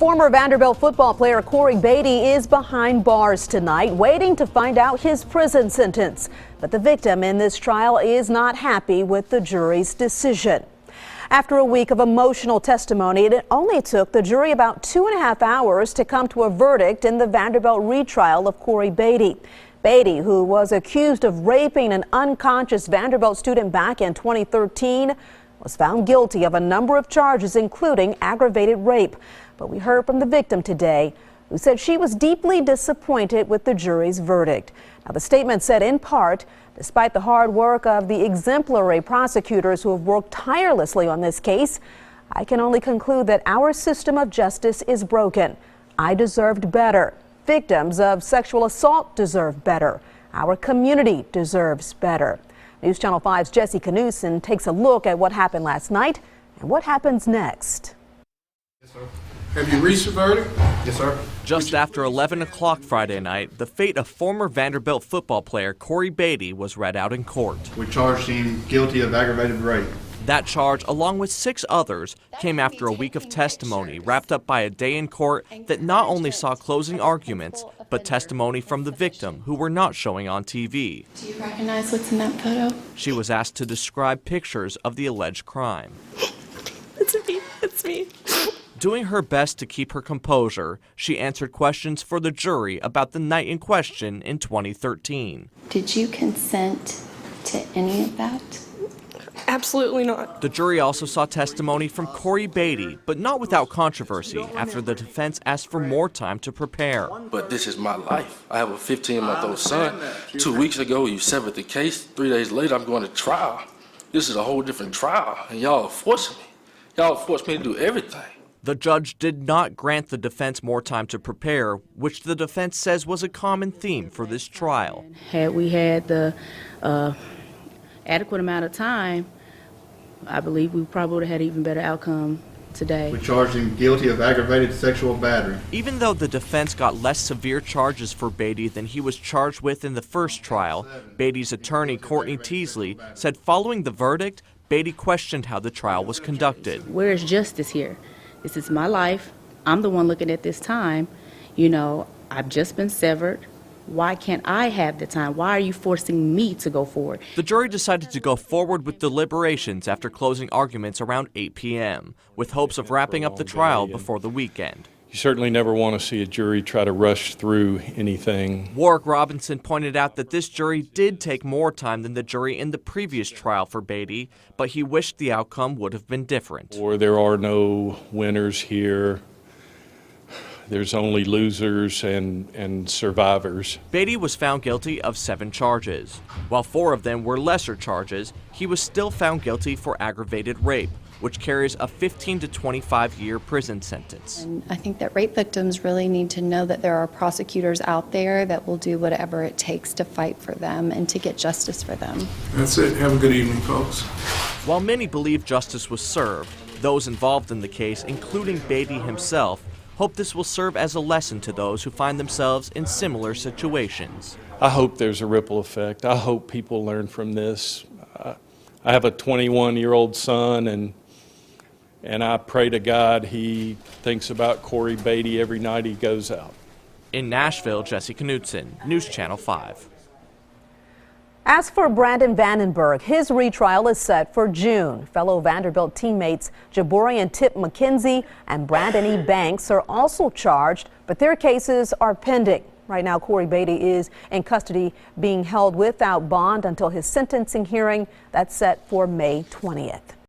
Former Vanderbilt football player Cory Batey is behind bars tonight, waiting to find out his prison sentence. But the victim in this trial is not happy with the jury's decision. After a week of emotional testimony, it only took the jury about 2.5 hours to come to a verdict in the Vanderbilt retrial of Cory Batey. Batey, who was accused of raping an unconscious Vanderbilt student back in 2013, was found guilty of a number of charges, including aggravated rape. But we heard from the victim today, who said she was deeply disappointed with the jury's verdict. Now, the statement said in part, despite the hard work of the exemplary prosecutors who have worked tirelessly on this case, I can only conclude that our system of justice is broken. I deserved better. Victims of sexual assault deserve better. Our community deserves better. News Channel 5's Jesse Knudsen takes a look at what happened last night and what happens next. Yes, sir. Have you reached the verdict? Yes, sir. Just after 11 o'clock Friday night, the fate of former Vanderbilt football player Cory Batey was read out in court. We charged him guilty of aggravated rape. That charge, along with 6 others, came after a week of testimony wrapped up by a day in court that not only saw closing arguments, but testimony from the victim who were not showing on TV. Do you recognize what's in that photo? She was asked to describe pictures of the alleged crime. It's me. Doing her best to keep her composure, she answered questions for the jury about the night in question in 2013. Did you consent to any of that? Absolutely not. The jury also saw testimony from Cory Batey, but not without controversy after the defense asked for more time to prepare. But this is my life. I have a 15-month-old son. 2 weeks ago, you severed the case. 3 days later, I'm going to trial. This is a whole different trial, and y'all are forcing me. Y'all forced me to do everything. The judge did not grant the defense more time to prepare, which the defense says was a common theme for this trial. Had we had the adequate amount of time, I believe we probably would have had an even better outcome today. We charged him guilty of aggravated sexual battery. Even though the defense got less severe charges for Batey than he was charged with in the first trial, Batey's attorney, Courtney Teasley, said following the verdict, Batey questioned how the trial was conducted. Where is justice here? This is my life. I'm the one looking at this time. You know, I've just been severed. Why can't I have the time? Why are you forcing me to go forward? The jury decided to go forward with deliberations after closing arguments around 8 p.m., with hopes of wrapping up the trial before the weekend. You certainly never want to see a jury try to rush through anything. Warwick Robinson pointed out that this jury did take more time than the jury in the previous trial for Batey, but he wished the outcome would have been different. Or there are no winners here. There's only losers and survivors. Batey was found guilty of 7 charges. While 4 of them were lesser charges, he was still found guilty for aggravated rape, which carries a 15 to 25-year prison sentence. And I think that rape victims really need to know that there are prosecutors out there that will do whatever it takes to fight for them and to get justice for them. That's it. Have a good evening, folks. While many believe justice was served, those involved in the case, including Batey himself, hope this will serve as a lesson to those who find themselves in similar situations. I hope there's a ripple effect. I hope people learn from this. I have a 21-year-old son, and I pray to God he thinks about Cory Batey every night he goes out. In Nashville, Jesse Knudsen, News Channel 5. As for Brandon Vandenberg, his retrial is set for June. Fellow Vanderbilt teammates Jaborian Tip McKenzie and Brandon E. Banks are also charged, but their cases are pending. Right now, Cory Batey is in custody, being held without bond until his sentencing hearing that's set for May 20th.